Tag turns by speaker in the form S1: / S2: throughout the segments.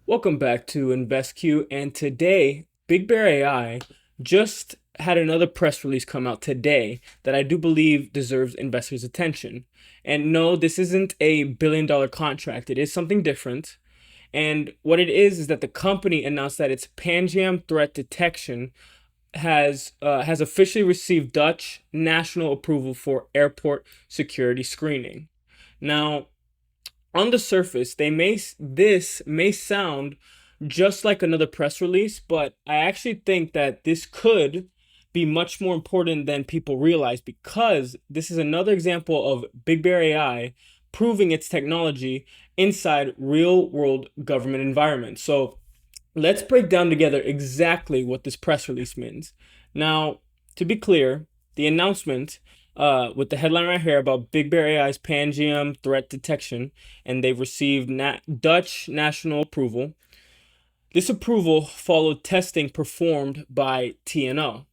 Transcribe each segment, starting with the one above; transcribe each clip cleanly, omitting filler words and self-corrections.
S1: Welcome back to InvestQ, and today BigBear.ai just had another press release come out today that I do believe deserves investors' attention. And no, this isn't a billion-dollar contract. It is something different. And what it is that the company announced that its Panjam threat detection has officially received Dutch national approval for airport security screening. Now, on the surface, this may sound just like another press release, but I actually think that this could be much more important than people realize because this is another example of Big Bear AI proving its technology inside real world government environments. So let's break down together exactly what this press release means. Now, to be clear, the announcement with the headline right here about Big Bear AI's Pangiam threat detection, and they've received Dutch national approval. This approval followed testing performed by TNO,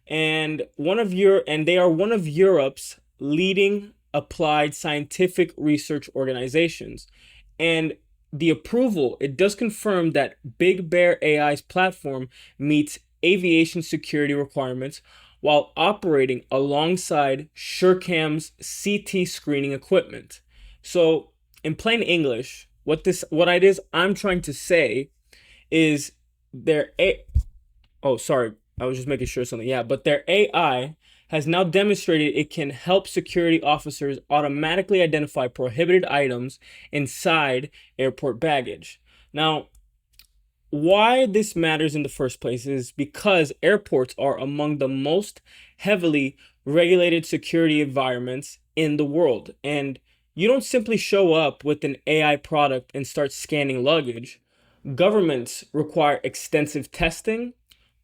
S1: and they are one of Europe's leading applied scientific research organizations. And the approval, it does confirm that Big Bear AI's platform meets aviation security requirements while operating alongside SureCam's CT screening equipment. So, in plain English, what it is I'm trying to say is their a oh sorry, I was just making sure something. Yeah, but their AI has now demonstrated it can help security officers automatically identify prohibited items inside airport baggage. Now, why this matters in the first place is because airports are among the most heavily regulated security environments in the world. And you don't simply show up with an AI product and start scanning luggage. Governments require extensive testing,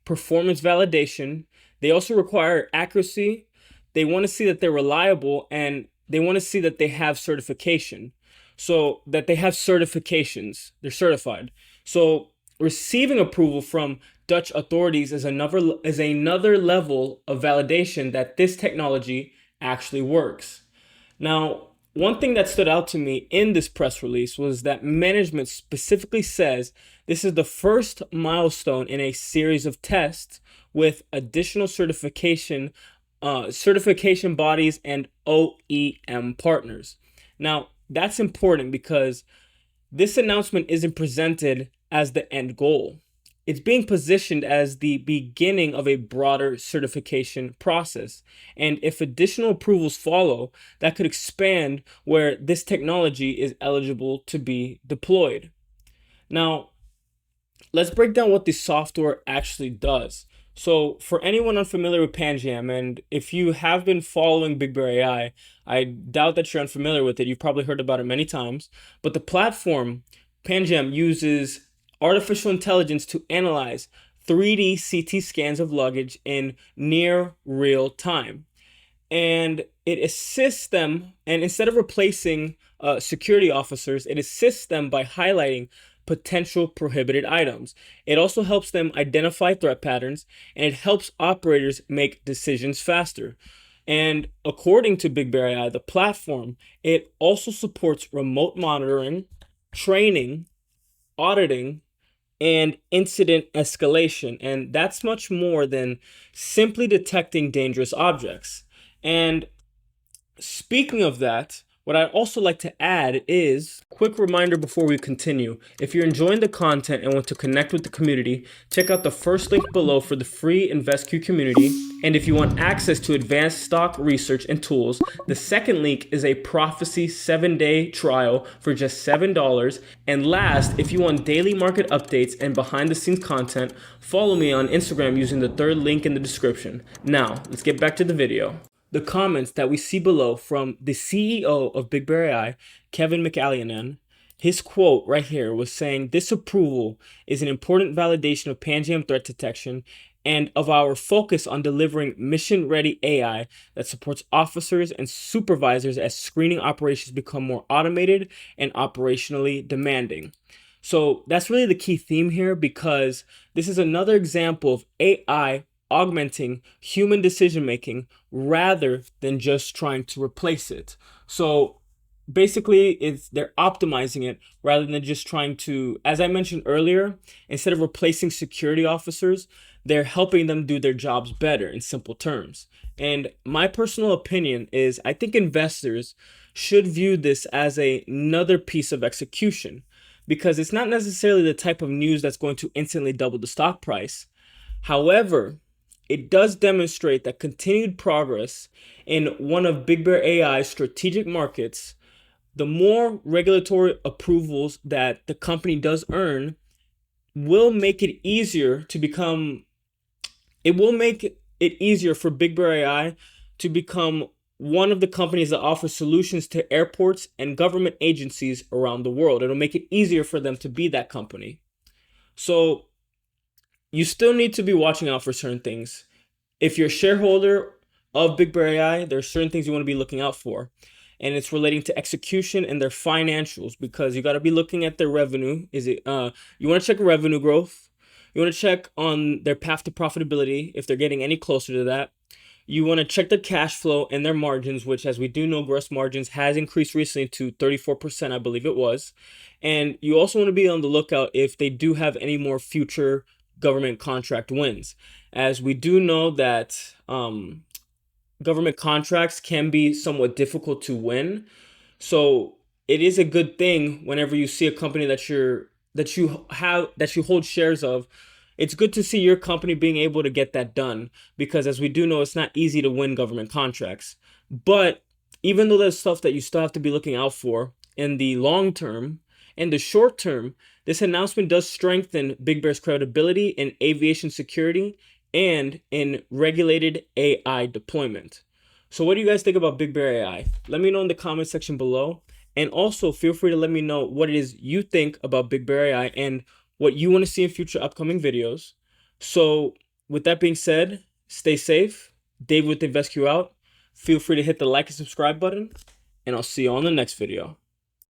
S1: performance validation. They also require accuracy. They want to see that they're reliable, and they want to see that they have certification. So that they have certifications. They're certified. So receiving approval from Dutch authorities is another level of validation that this technology actually works. Now, one thing that stood out to me in this press release was that management specifically says this is the first milestone in a series of tests with additional certification bodies and OEM partners. Now, that's important because this announcement isn't presented as the end goal. It's being positioned as the beginning of a broader certification process. And if additional approvals follow, that could expand where this technology is eligible to be deployed. Now, let's break down what the software actually does. So, for anyone unfamiliar with Panjam, and if you have been following Big Bear AI, I doubt that you're unfamiliar with it. You've probably heard about it many times. But the platform, Panjam, uses artificial intelligence to analyze 3D CT scans of luggage in near real time. And it assists them, and instead of replacing security officers, it assists them by highlighting potential prohibited items. It also helps them identify threat patterns, and it helps operators make decisions faster. And according to Big Bear AI, the platform, it also supports remote monitoring, training, auditing, and incident escalation. And that's much more than simply detecting dangerous objects. And speaking of that, what I'd also like to add is quick reminder before we continue. If you're enjoying the content and want to connect with the community, check out the first link below for the free InvestQ community. And if you want access to advanced stock research and tools, the second link is a Prophecy 7-day trial for just $7. And last, if you want daily market updates and behind the scenes content, follow me on Instagram using the third link in the description. Now, let's get back to the video. The comments that we see below from the CEO of Big Bear AI, Kevin McAleenan, his quote right here was saying, "This approval is an important validation of Panjam threat detection and of our focus on delivering mission-ready AI that supports officers and supervisors as screening operations become more automated and operationally demanding." So that's really the key theme here, because this is another example of AI augmenting human decision making rather than just trying to replace it. So basically they're optimizing it rather than just trying to, as I mentioned earlier, instead of replacing security officers, they're helping them do their jobs better in simple terms. And my personal opinion is I think investors should view this as another piece of execution because it's not necessarily the type of news that's going to instantly double the stock price. However, it does demonstrate that continued progress in one of BigBear.ai's strategic markets, the more regulatory approvals that the company does earn, will make it easier to become, it will make it easier for BigBear.ai to become one of the companies that offer solutions to airports and government agencies around the world. It'll make it easier for them to be that company. So you still need to be watching out for certain things. If you're a shareholder of BigBear.ai, there are certain things you want to be looking out for. And it's relating to execution and their financials because you got to be looking at their revenue. You want to check revenue growth. You want to check on their path to profitability if they're getting any closer to that. You want to check their cash flow and their margins, which, as we do know, gross margins has increased recently to 34%, I believe it was. And you also want to be on the lookout if they do have any more future government contract wins, as we do know that government contracts can be somewhat difficult to win. So it is a good thing whenever you see a company that you hold shares of. It's good to see your company being able to get that done because, as we do know, it's not easy to win government contracts. But even though there's stuff that you still have to be looking out for in the long term and the short term, this announcement does strengthen Big Bear's credibility in aviation security and in regulated AI deployment. So what do you guys think about Big Bear AI? Let me know in the comment section below. And also feel free to let me know what it is you think about Big Bear AI and what you want to see in future upcoming videos. So with that being said, stay safe. David with InvestQ out. Feel free to hit the like and subscribe button, and I'll see you on the next video.